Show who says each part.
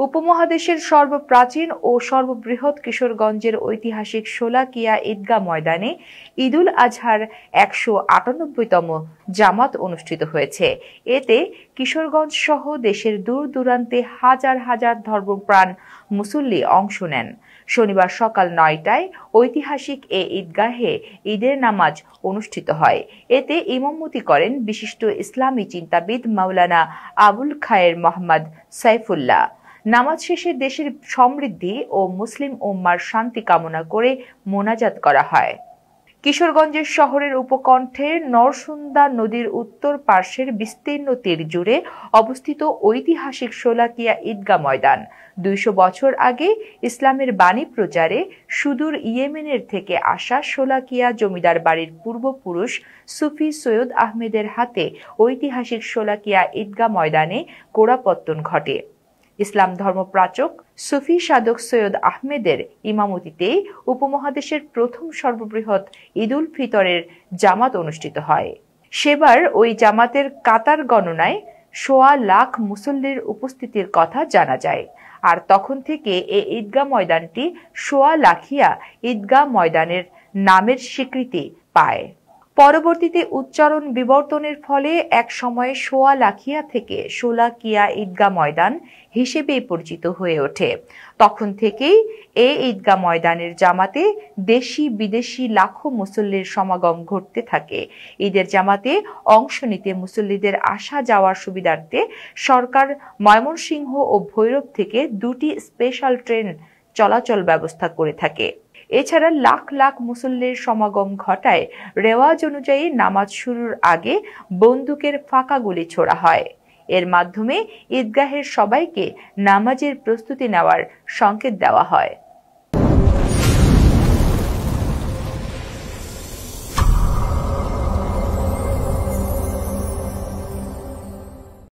Speaker 1: উপমহাদেশের সর্বপ্রাচীন ও সর্ববৃহৎ কিশোরগঞ্জের ঐতিহাসিক শোলাকিয়া ঈদগাহ ময়দানে ঈদুল আজহার ১৯৮তম জামাত অনুষ্ঠিত হয়েছে। এতে কিশোরগঞ্জ সহ দেশের দূর দূরান্তে হাজার হাজার ধর্মপ্রাণ মুসল্লি অংশ নেন। শনিবার সকাল ৯টায় ঐতিহাসিক এ ঈদগাহে ঈদের নামাজ অনুষ্ঠিত হয়। এতে ইমামতি করেন বিশিষ্ট ইসলামী চিন্তাবিদ মাওলানা আবুল খায়ের মোহাম্মদ সাইফুল্লাহ। নামাজ শেষে দেশের সমৃদ্ধি ও মুসলিম উম্মার শান্তি কামনা করে মোনাজাত করা হয়। কিশোরগঞ্জের শহরের উপকণ্ঠে নরসুন্দা নদীর উত্তর পার্শ্বের বিস্তীর্ণ তীর জুড়ে অবস্থিত ঐতিহাসিক শোলাকিয়া ঈদগাহ ময়দান ২০০ বছর আগে ইসলামের বাণী প্রচারে সুদূর ইয়েমেনের থেকে আসা শোলাকিয়া জমিদার বাড়ির পূর্বপুরুষ সুফি সৈয়দ আহমেদের হাতে ঐতিহাসিক শোলাকিয়া ঈদগাহ ময়দানে গোড়াপত্তন ঘটে। ইসলাম ধর্মপ্রাচক সুফি সাধক সৈয়দ আহমেদের ইমামতিতে উপমহাদেশের প্রথম সর্ববৃহৎ ঈদুল ফিতরের জামাত অনুষ্ঠিত হয়। সেবার ওই জামাতের কাতার গণনায় ১.৫ লাখ মুসল্লির উপস্থিতির কথা জানা যায়। আর তখন থেকে এই ঈদগাহ ময়দানটি শোলাকিয়া ঈদগাহ ময়দানের নামের স্বীকৃতি পায়। পরবর্তীতে উচ্চারণ বিবর্তনের ফলে এক সময়ে শোলাকিয়া থেকে শোলাকিয়া ঈদগাহ ময়দান হিসেবে পরিচিত হয়ে ওঠে। তখন থেকেই এই ঈদগাহ ময়দানের জামাতে দেশি বিদেশি লাখো মুসল্লির সমাগম ঘটতে থাকে। ঈদের জামাতে অংশ নিতে মুসল্লিদের আসা যাওয়ার সুবিধার্থে সরকার ময়মনসিংহ ও ভৈরব থেকে ২টি স্পেশাল ট্রেন চলাচল ব্যবস্থা করে থাকে। এছাড়া লাখ লাখ মুসল্লির সমাগম ঘটায় রেওয়াজ অনুযায়ী নামাজ শুরুর আগে বন্দুকের ফাঁকা গুলি ছোড়া হয়। এর মাধ্যমে ঈদগাহের সবাইকে নামাজের প্রস্তুতি নেওয়ার সংকেত দেওয়া হয়।